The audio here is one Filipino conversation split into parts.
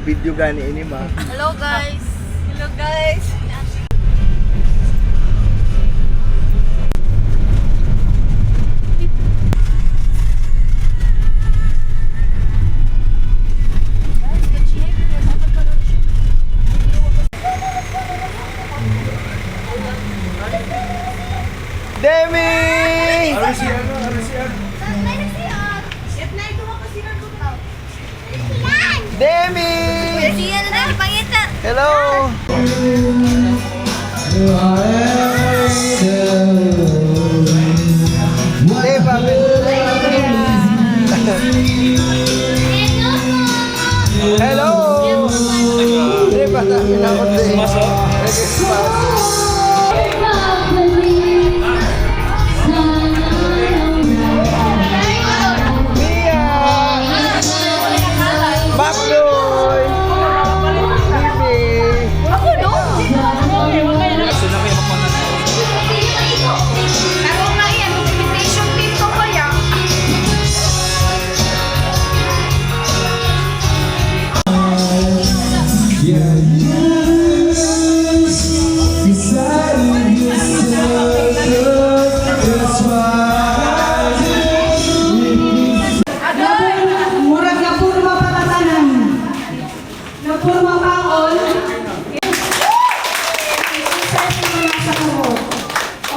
video gani ini ma. Hello guys. Hello guys. Demi! Demi! Hello! Hello! Diba na pinakot din?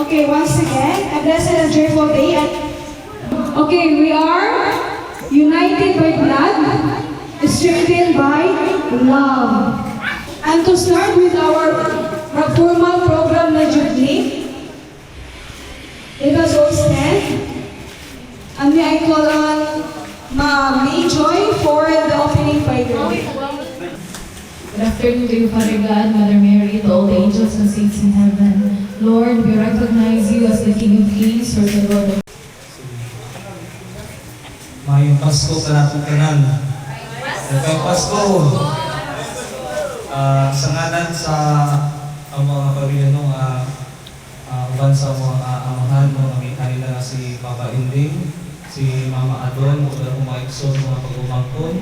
Okay, once again, a blessed and joyful day. Okay, we are united by blood, strengthened by love. And to start with our formal program na Jubilee, let us all stand. And may I call on May Joy for the opening prayer. Good afternoon to you, Father God, Mother Mary, to all the angels and saints in heaven. Lord, we recognize you as the King of Kings, or the Lord of... Mayong Pasko ka natin kanan. Mayong Pasko. Sa ngalan sa ang mga pamilya uban sa mga amahan mo, ang kanila si Papa Inding, si Mama Adon, o mga ikson, mga pag-umangkon.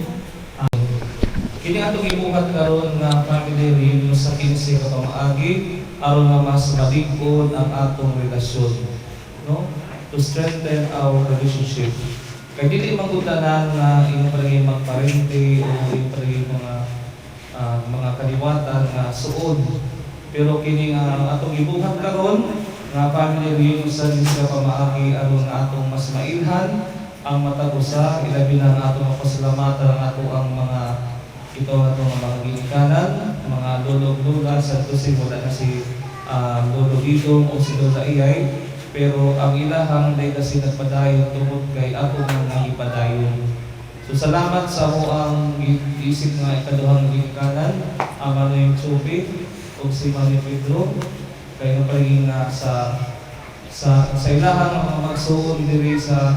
Kini atong ibuhat karon nga family reunion sa 15 ka pamaagi aron nga mas malig-on ang atong relasyon, no? To strengthen our relationship. Kay dili magutanan nga imong palagi magparente o imong palagi mga kaliwatan nga suod. Pero kini nga atong ibuhat karon nga family reunion sa 15 ka pamaagi aron nga atong mas mailhan ang matag usa, ilabi na ang atong pasalamatan ang ato ang mga ito atong mga ginikanan, mga lolo-lula sa tusin wala na si Lolo Didong o si Lola Iyay, pero ang ilahang day kasi nagpadayon tungod kay ato mga ipadayon. So salamat sa mo ang isip nga ikaduhang ginikanan, ang Manoy Tsubi o si Manoy Pedro, kay napalaging nga sa ilahang mga magsuon diri sa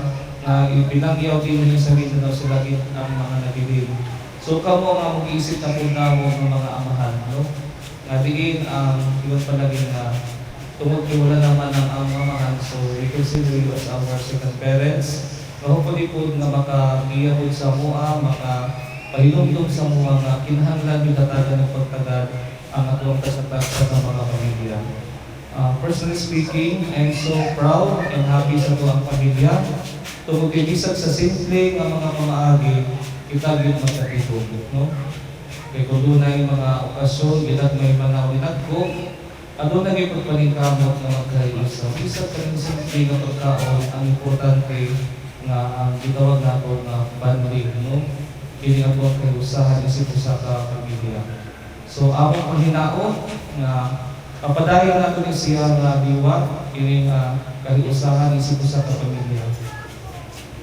pinangyaw din niya sa Mindanao sila ang mga nabilin. So kamo nga mag-iisip na punamo ng mga amahan, no? Nga diin ang iwan palagi na tungod wala naman ang amahan, so we consider you as our second parents. Mahupali po na makagiyahod sa mua, makapahilumdum sa mua nga kinahanglan yung tatagan ng pagtagad ang atong kasatagsa ng mga pamilya. Personally speaking, I'm so proud and happy sa tuwang pamilya. Tungod ibisag sa simple nga mga pamaagi, kita yung magkatitog, no? Kaya kung doon na yung mga okasyon, bilang may mga winagko, doon na yung pagpaningkamot na magkaisa. Isa pa rin simple na pagkaon, ang importante nga ang gitawag nato na banding, no? Hindi nga po ang kaiusahan isip sa pamilya. So, among panghinaon nga kapadayon nato ni siya nga diwa, ini nga kaiusahan isip sa pamilya.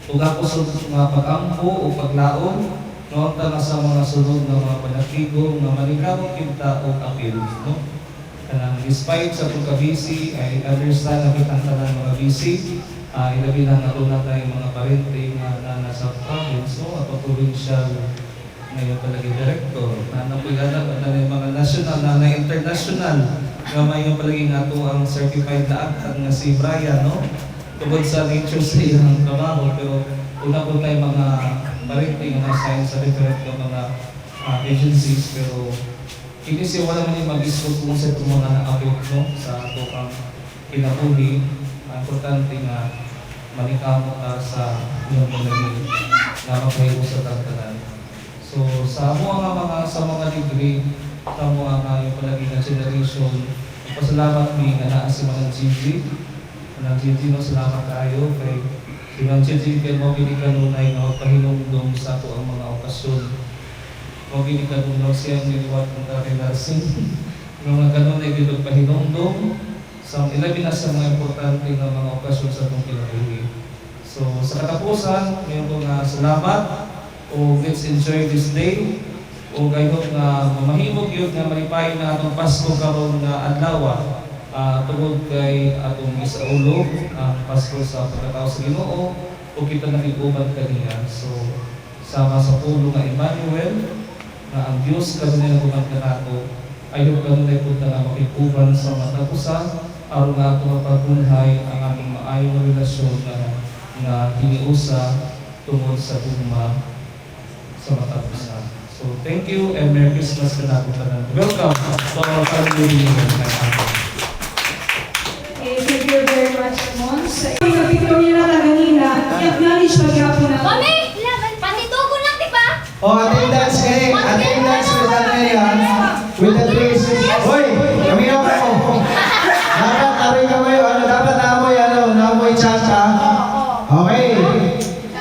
Kung ako nga pag-ampo o paglaon, no, tala sa mga sunod ng mga panatigo, nga maligawang kita o apil, no? Despite sa pagka-busy, I understand na kitang tanan mga busy, ilabi na natuna tayong mga parente na nasa province, no, at provincial ngayon palagi director, na napuyalag at na mga national, na international, nga may palagi nga ito ang certified na actor nga si Brian, no? Tungkol sa nature sa iyang trabaho, pero una po tayo mga bariting, mga science sa different ng mga agencies, pero kinisi wala man yung mag-isot kung sa itong mga naabot no, sa ito kang kinabuhi. Importante nga manikamo ta sa inyong pagiging na makahibo sa tagtanan. So sa mga degree, sa mga yung palagi na generation, pasalamat mi nga naa si Manang Gigi. Manang Gigi, no, salamat tayo kay si Manang Gigi kay mo gini kanunay nga magpahinungdong sa ato ang mga okasyon. Mo gini kanunay siya niliwat ng Tatay Darcy. Nga kanunay gini magpahinungdong sa ilabi na sa mga importante na mga okasyon sa itong kinabuhi. So sa katapusan, ngayon ko nga salamat o let's enjoy this day o gayong nga mamahimog yun nga malipay na atong Pasko karon nga adlaw tungod kay atong isaulog ang Pasko sa pagkatao sa Ginoo o kita nakiguban kaniya. So sama sa pulo nga Emmanuel na ang Dios kanunay nga guman kanato ayon kanunay pud nga makiguban sa matapusan aron nga atong mapagunhay ang aming maayong nga relasyon nga hiniusa tungod sa tugma sa matapusan. So thank you and Merry Christmas ka natin tanan. Welcome to our family meeting. Okay, thank you very much, Mons. Yung Victoria na kanina, i-acknowledge maghapon na. Mami! Panitugo lang, di ba? Attendance kayo. Attendance with that area. With the trees. Hoy! Kami na ako. Dapat tabi kami. Dapat namoy chacha. Okay.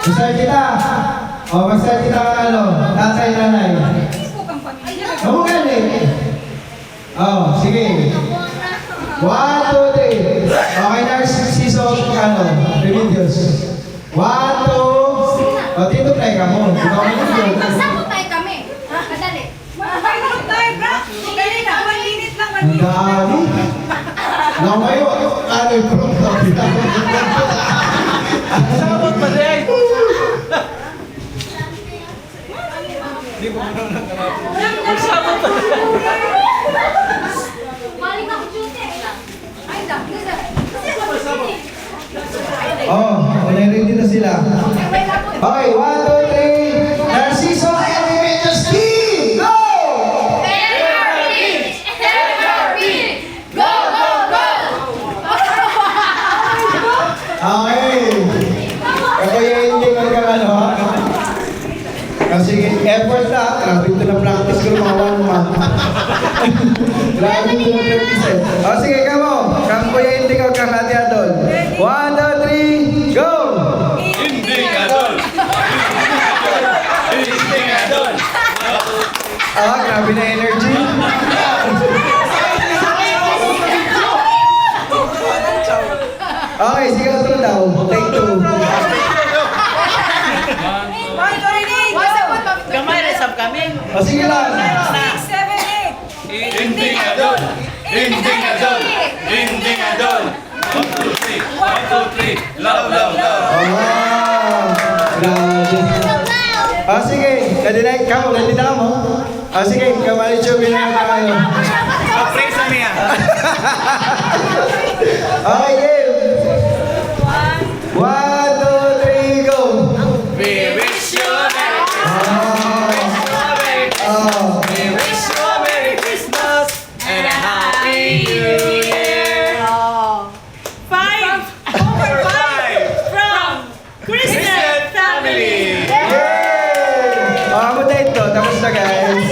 Start kita. Mag-start kita tatay, nanay. Kamugan sige. 1, 2, 3. Okay na si Sophie, Remedios. 1, 2. Tito tayo ka mo. Ikaw na yung Magsapot tayo kami. Kadali. Mag-inom tayo, bro. Dali na, 1 minute lang. ang dami. Namayo, yung program. Sabot pa din. Hindi mo muna lang kalapin. Sabot pa din. Maling ako duty. Ay, dami. Ready na sila. Okay, 1, 2, 3. Narciso and Remedios team, go! Okay. Kaya hindi ka kasi effort na. Grabe ito na practice ko mga 1 month. Grabe ito na practice eh. Sige, kamo. Kang kuya hindi ka kang Ate Adol. 1, 2, 3, go! Grabe na energy. Okay, sige ito daw. Take 2. Gamay na sab kami. Sige lang. 6, 7, 8. Hindi nga doon. Hindi nga doon. Hindi nga doon. 1, 2, 3. Love, love, love. Grabe. Sige. Ready na mo? Sige. Kamali Chubby na tayo. Pray sa niya. Okay, game. 1, 2, 3, go. We wish you a Merry Christmas. We wish you a Merry Christmas and a Happy New Year. 5 over 5 from Christian Family. Yay! Makamuta ito. Tapos na guys.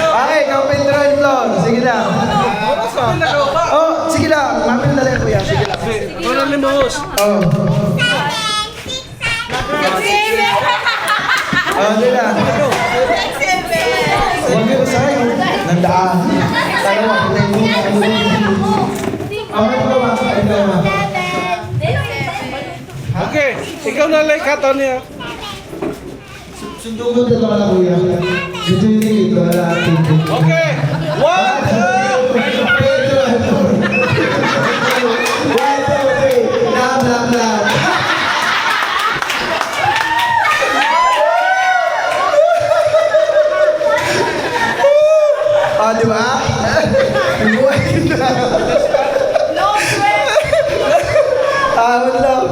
Okay, carpenter and floor. Sige lang. Sige lang. Mapil na lang kuya. Sige lang. Walang limos. Hindi lang. Huwag yung sa'yo. Nandaan. Tayo makita yung Okay, ikaw na lang katon niya. Sundo mo dito ka na kuya. Dito yung dito. Wala atin. Okay, 1, 2, 3. Di ba? No sweat. Tawad lang.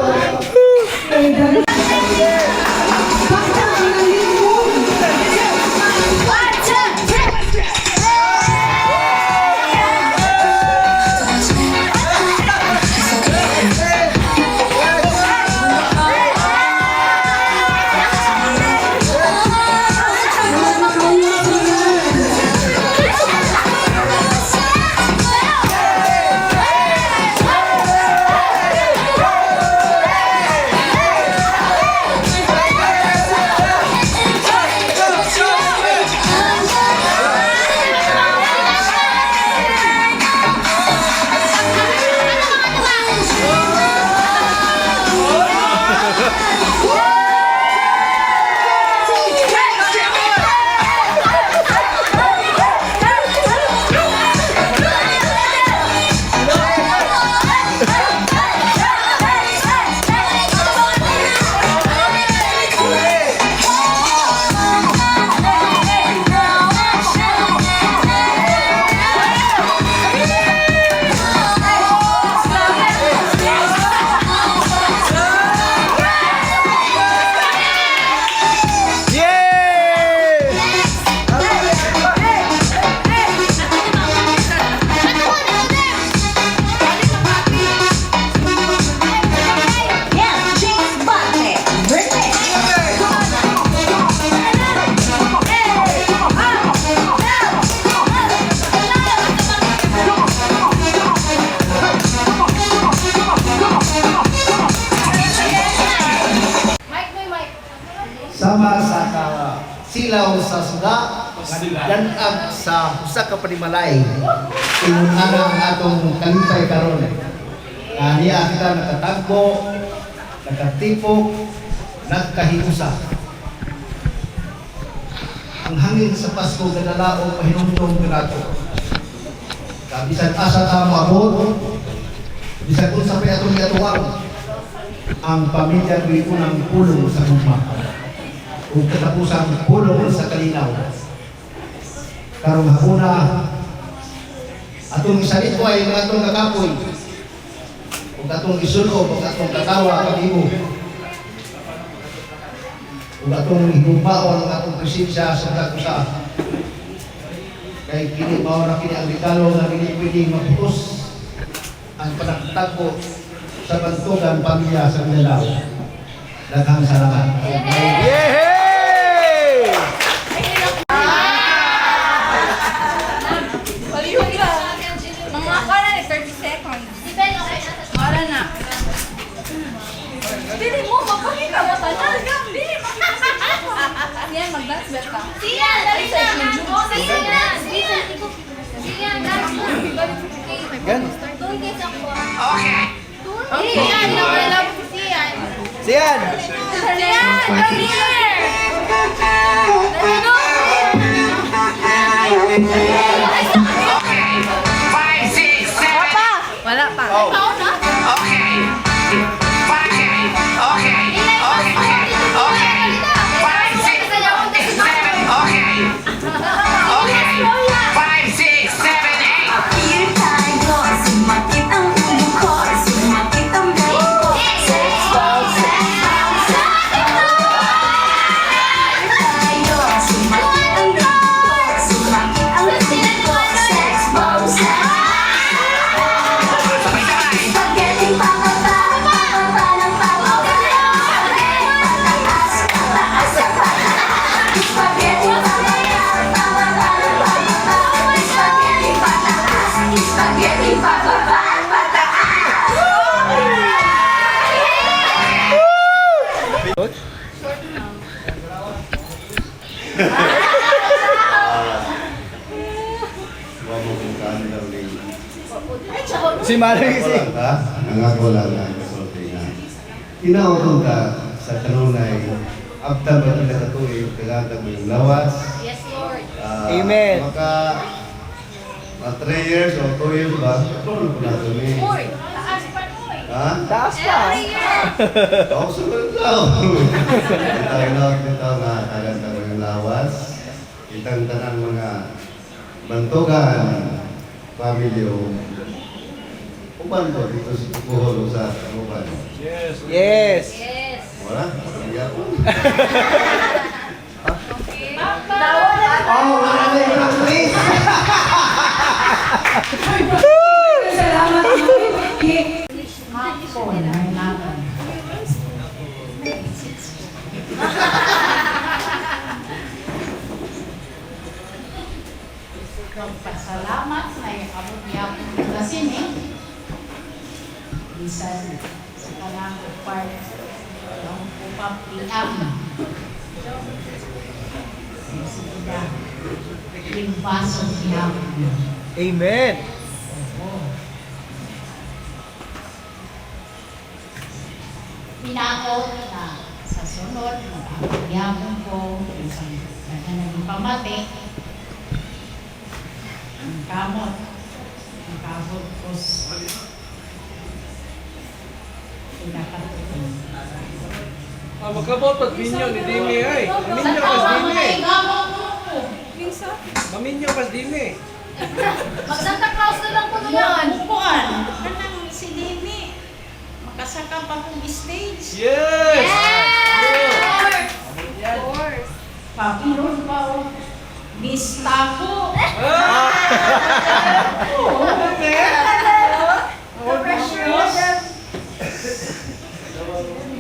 silaw sa suga, danag sa usa ka panimalay. Inuna ang atong kalipay karon. Niya kita nakatagbo, nakatipok, nagkahiusa. Ang hangin sa Pasko gadalao pahinumdom kanato. Bisan asa ta moabot, bisan unsa pa atong gatuwang, ang pamilya ko ng pulong sa gugma. Kung katapusang pulong sa kalinaw. Karong hapuna, atong isalit ko ay mga atong kakapoy. Kung atong isulo, kung atong katawa, kag-ibo. Kung atong higubaon, kung atong presensya sa kakusa. Kaya kini mao na kini ang regalo na hindi pwedeng maputos ang panagtagpo sa bantugan pamilya sa Mindanao. Daghang salamat. Mga kala na 30 seconds. Si Ben, okay na. Wala na. Dili mo, mapakita mo talaga. Dili, makita mo. Siyan, mag-dance bet ka. Siyan, dali na. Siyan, Siyan, dance na. Gan. Doon kayo sa ko. Okay. Siyan, nawala mo si Siyan. Siyan! Siyan, come here. Wala pa. Si Maloy si... Nangako lang ang kasulti na. Inautong ka sa kanunay, after ba kita katuloy, kailangan mo yung lawas. Yes, Lord. Amen. Maka 3 years o 2 years ba? Tulog ko na ito eh. Uy, taas pa Uy. Ha? Taas pa! Every year. Ako sunod daw. Kita nga kaganda mo yung lawas. Kitang tanan mga bantugan, pamilyo. Uban ko dito sa Puholo sa Uban. Yes! Yes. Wala? Pamilya ko. Oh, wala na yung practice! Salamat po. Pasalamat na iabot niya akong lasini. Bisan sa kanang part ng upapiliam. Sige na. Yung baso niya. Amen! Pinakot na sa sunod, mag-apilyaman ko, isang naging pamati. Ang kamot, ang kabot ko pinakatutin. Magkabot pag minyo ni Dimi ay. Maminyo pas Dimi. Maminyo pas Dimi. Mag-Santa Claus na lang po naman. Upuan, kanang si Dini, makasaka pa kong stage. Yes! Of course. Papilon pa o. Mista ko.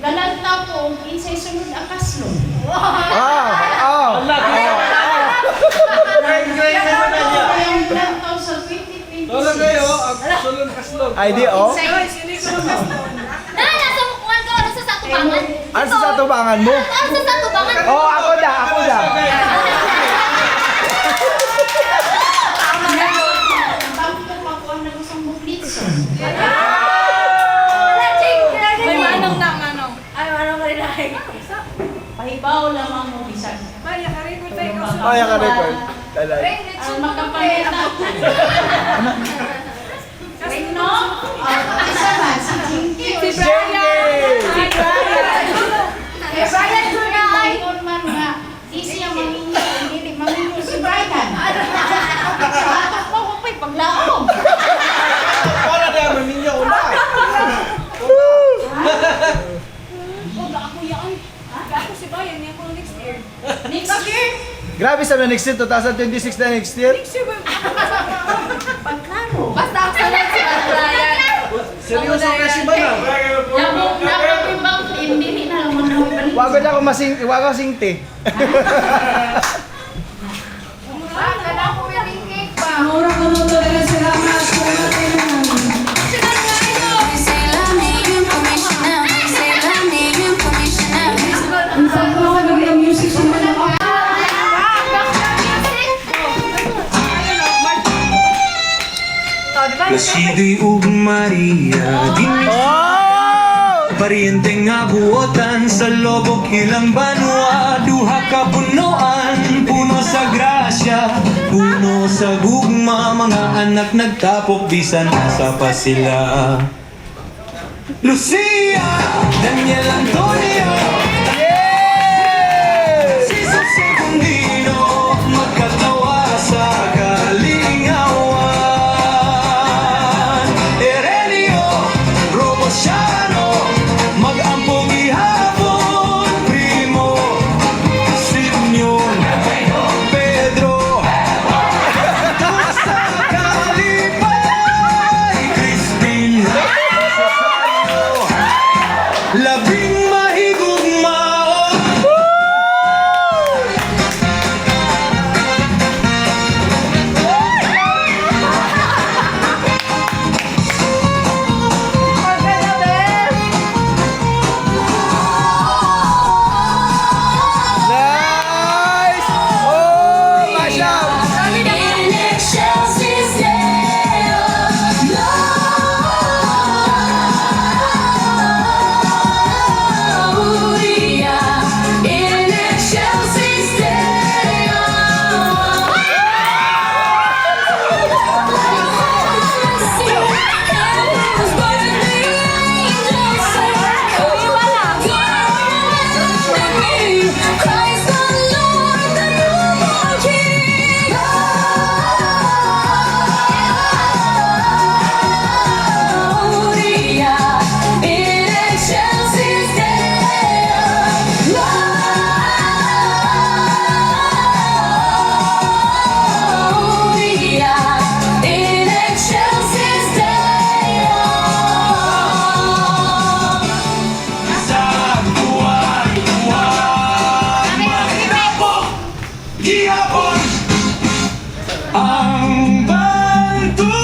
Galanta po, kinsay sunod akaslo. Wow! Kayang lantaw sa 2026. Tolo kayo, ang sulon kaslog. ID, oh? Kinsay sunod akaslo. Nasa mukuhan ka, ano sa tubangan? Ano sa tubangan mo? Ano sa tubangan? Oh, ako da. May manong na, manong. Ay, manong ka rin ay. Pahibaw lamang mo bisan. Kaya ka record. Talay. Ang makapalita. Sino? Isa man, si Jinky. Si Brian! Si Brian! Si Brian Tunay! Man nga, di siya maminyo, hindi maminyo si Brian. Sa atak mo, hupay paglaom. Wala na yan, maminyo ko na. Ako yan. Ako si Brian, niya ko next year. Next year. Grabe sa next year, 2026 na next year. Pagklaro. Basta ako sanay si Brian. Seryoso kasi ba na? Napapibang hindi na naman ako ibalik. Wago singte. Baka na ako yung cake pa. Maura ko mo talaga salamat sa ating ang pagkawa ng music sa mga Placido'y ug Maria Pariente nga buotan sa lobok ilang banwa Duha ka punuan, puno sa grasya Puno sa gugma, mga anak nagtapok Bisan nasa pa sila Lucia, Daniel Antonio Jesus Secundino Magkatawa sa kalingawan Erenio, Robosyano Mag-ampong ihapon Primo, Simeon Pedro Sa kalipay Christine Labing mahigugmao Nice! Oh, mashup! Gihapon ang bantugan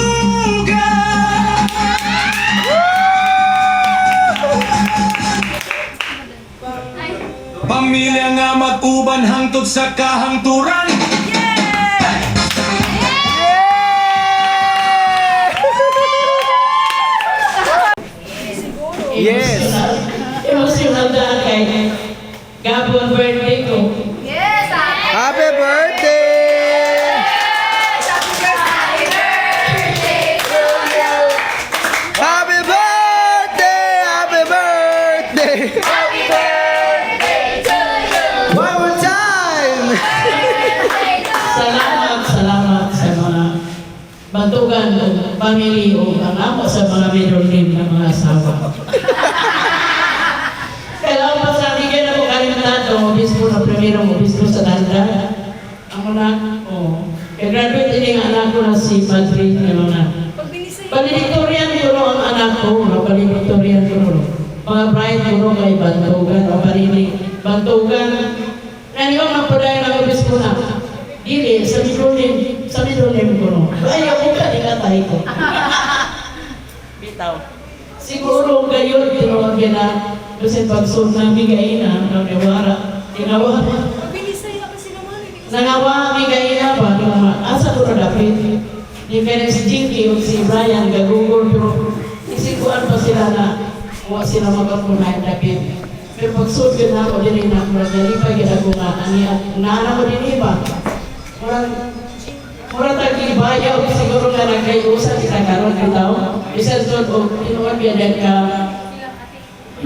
Pamilya nga mag-uban hangtod sa kahangturan Yes! Emotional na kay Gabon birthday ko. Yes! Happy birthday! Happy birthday! Happy birthday! Happy birthday to you! One more time! Salamat sa mga bantugan o family o ang amo sa mga middle name ng mga asawa. Kailangan pa sa akin na po kalimutan o obispo na primero obispo sa Tandra. Ang una, graduate din ang anak ko na si Padre ng mga valedictorian ko no ang anak ko, valedictorian ko no. Mga bride ko no kay Bantugan o Parinig. Bantugan, ano yung magpadayan ng obispo na? Dili, sa middle name ko no. Ay, ako katikatay ko. Bitaw. Siguro gayon, tinawag yan na Kasi pagsod na bigay na, nawara, tinawara. Nangawa, bigay na ba? Asa ko na dapat? Yung kaya si Jinky o si Brian, gagugol, pero isikuan pa sila na huwag sila magkapunayan dapat. Pero pagsod yun na ako, din na, marami pa ginagawa nga, naana mo din iba. Murang tag-ibaya o siguro na nagkayusan, kinakaroon ng tao. Isa doon, o tinuwan ka din ka,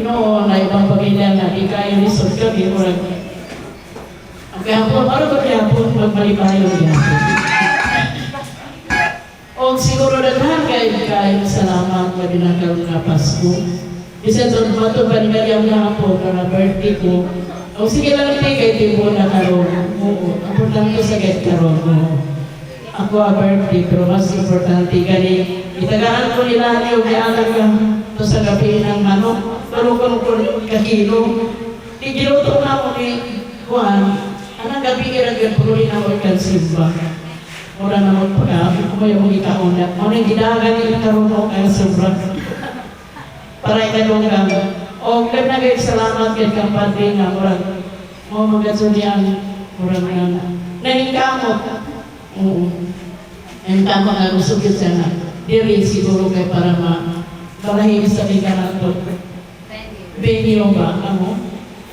na ibang pamilya na di kayo lisod ka, di murang. Ang kahapon, ano ba kahapon, magmalibayo niya? O siguro na kayo salamat na binakaroon na Pasko. Isa doon, matubad nga yung kahapon na birthday ko. O sige lang kay tibo na karoon. Oo, ang lang ko sa get karoon. Ako ang birthday, pero mas importante gani. Itagaan ko nila niyo, kaya ka ito sa gabi ng manok. Pero kung kakilo, tigiluto na ako ni Juan. Anong gabi kaya pulunin ako ikan simba. Mura na magpagkabit ko yung ikaunat. Ano yung gidagan nila karoon ako kaya sobra. Para ikalong kang. O, kaya na kayo salamat kayo kang padre nga. Murang, magatsunyan. Murang nga. Naningkamot. Oo. Ang tama nga gusto ko siya na. Diri siguro kayo para malahin sa tika na ito. Benyo ba? Ano?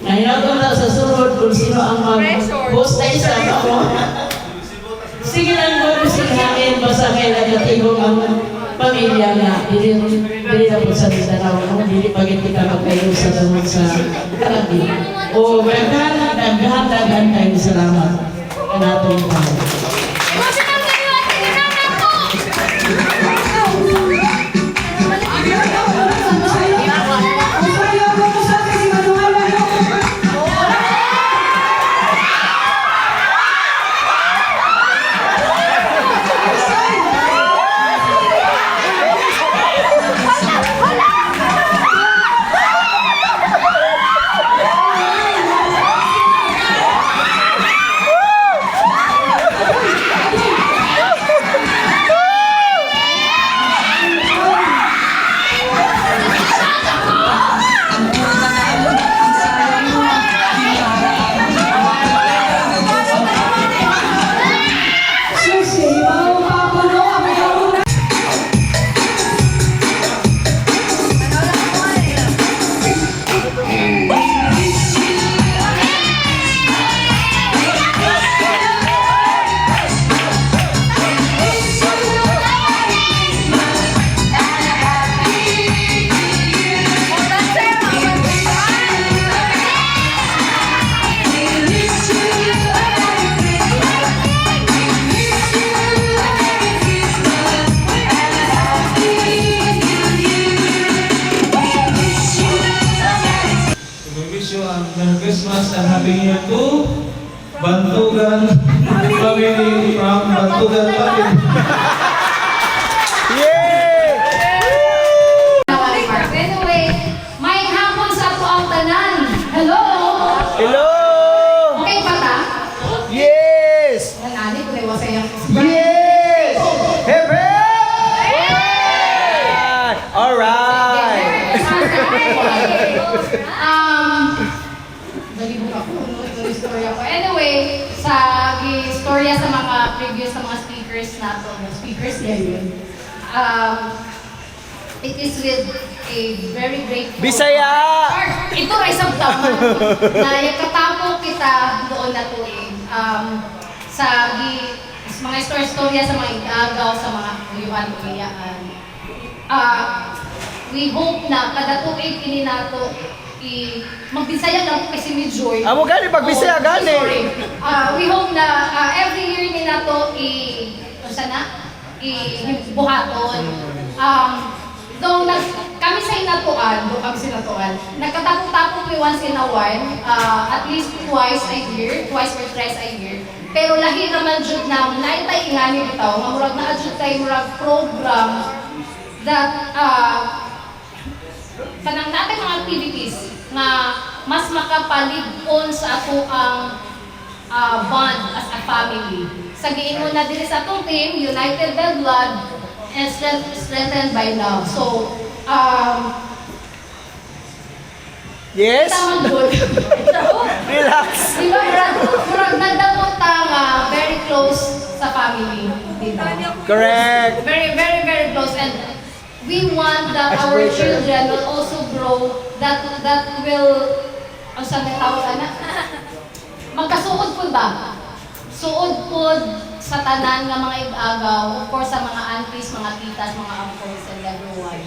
Ngayon ko na sa sunod kung sino ang mag-host na isa ako. Sige lang mo sinahin basta kayo nagtatigong ang pamilya na dili na po sa Mindanao. Dili pagit kita magkayo sa damot sa Karati. O daghan kayo salamat. Kanatong tayo. Merry Christmas and Happy New Year to Bantugan family from Bantugan family. Anyway, may hapon sa ato ang tanan. Hello? Hello! Okay pa ta? Yes! Nanani ko na iwasay ang Yes! Hepe! Alright! Balibog ako, ito istorya ko. Anyway, sa istorya sa mga previous sa mga speakers nato, speakers niya yun. It is with a very grateful Bisaya! heart. Ito ay sabtaman na yakatapo kita doon na to sa mga istorya sa mga igagaw, sa mga uyuan-uyaan. We hope na kada tuig ini nato magbisaya lang kasi ni Joy. Amo gani pagbisaya gani. Sorry. We hope na every year ni nato buhaton. Though kami sa inatuan, nagkatapong-tapong we once in a while, at least twice or thrice a year. Pero lahi naman jud na naitay ingani bitaw, nga murag na jud kay murag program that kanang natin mga activities na mas makapalig-on sa ato ang bond as a family. Sa giingon na diri sa atong team, United by Blood and strengthened by love. So, Yes? Tama good. Relax. Di ba, murag nagdamot nga very close sa family. Di ba? Correct. Very, very, very close. And we want that our children will also grow, that will, ang saan tawag na? Magkasuod po ba? Suod po sa tanan nga mga ibagaw, of course sa mga aunties, mga titas, mga uncles, and everyone.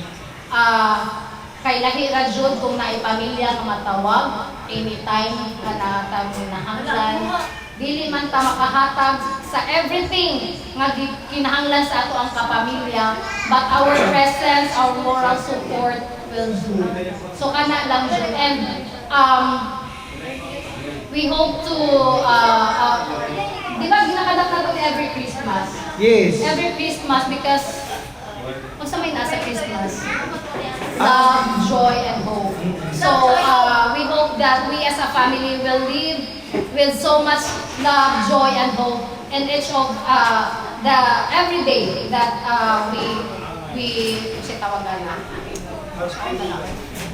Kay lahi ra jud kung naipamilya nga matawag anytime nga nahanglan, dili man ta makahatag sa everything nga kinahanglan sa ato ang kapamilya, but our presence, our moral support will do. So kana lang jud. And we hope to di ba ginakadak nato every Christmas? Yes. Every Christmas, because kung sa may nasa Christmas, love, joy, and hope. So we hope that we as a family will live with so much love, joy, and hope in each of the every day that we kasi tawagan na.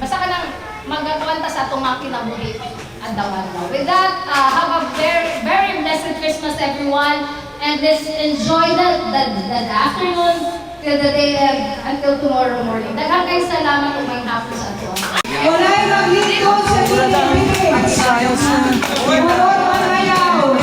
Basta ka nang magagawanta sa itong mga kinabuhi at daw-daw. With that, have a very, very blessed Christmas, everyone. And let's enjoy the afternoon till the day until tomorrow morning. Daghang kayo salamat kung may hapon sa ato. Walay maglingkod sa pinibigay. Iwalot manayaw.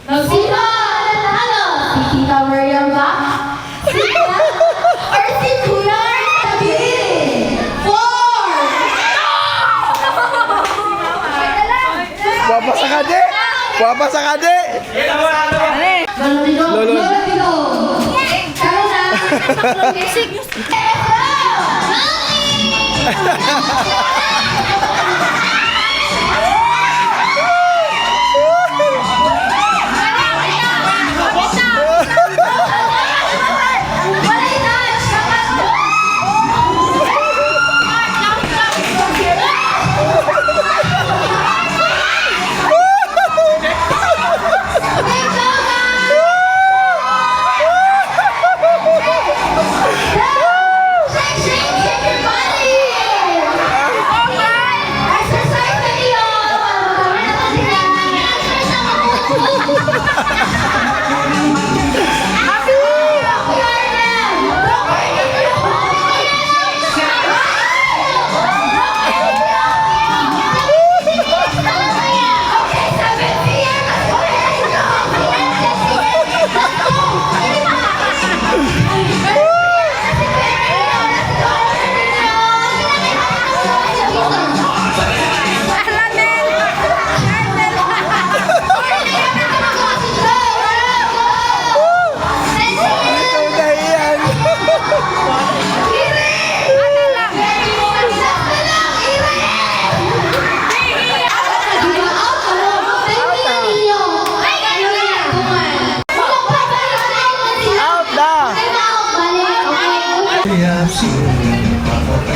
Sino ang nanalo? Si Tita Mariam ba? Si Kuya? Or si Kuya Tabirin? 4! Guwapa sa kade! Guwapa sa kade! Lolo. Karo na. Music. Ah!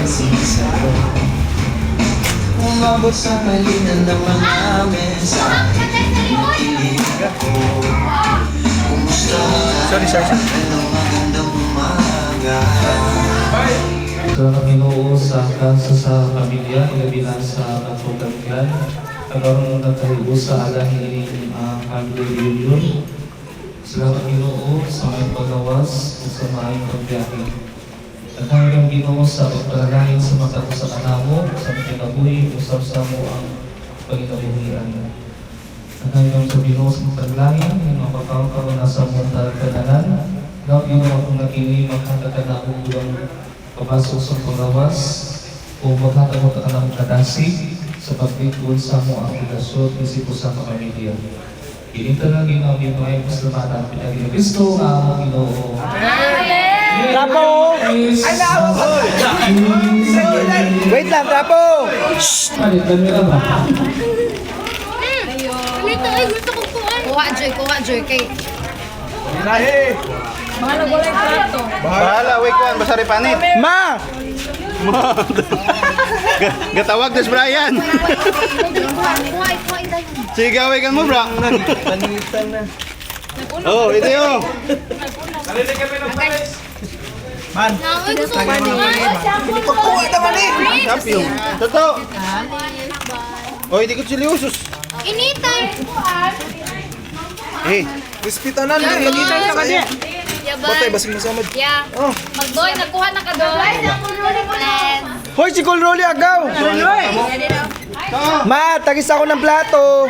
nagsisalo. Umabot sa malinan ng mga mensahe. Nakikinig ako. Kumusta ka? Ano magandang umaga. Sa Ginoo sa kansa sa pamilya, ilabi na sa katutagyan. Karoon na tayo sa alahin family reunion. Salamat Ginoo sa may pagawas o sa maayong pagbiyahe. At hanggang Ginoo sa pagpalalain sa mata ko sa kanamo, sa kinabuhi, usap sa mo ang pagkinabuhian. At hanggang sa Ginoo sa pagpalalain, yung mapakaw na sa mga kanalan, daw Ginoo akong nakini maghatag na akong ulang papasok sa pagawas o maghatag mo ka ng kadasig sa pagpikul sa mo ang obligasyon kasi po sa pamilya. Inita lang Ginoo yung mga pasalamatan pinagin ni Kristo ang among Ginoo. Trapo! Wait lang, trapo! Palit kami na ba? Dito ay gusto ko po ay. Kuha Joy kay. Bahala, wait ko, basta rin panit. Ma! Gatawag des Brian. Sige, gawin ka mo, bro. Oh, ito yun. Naway gusto ko po. Kapyo. Toto. Oh, hindi ko seryosos. Initay. Eh, Ispitanan, lagitan na kanya. Batay basing masamad. Yeah. Magdoy nagkuha na ka doy. Hoy, si Cool Rolly agaw! Ma, tagis ako ng plato!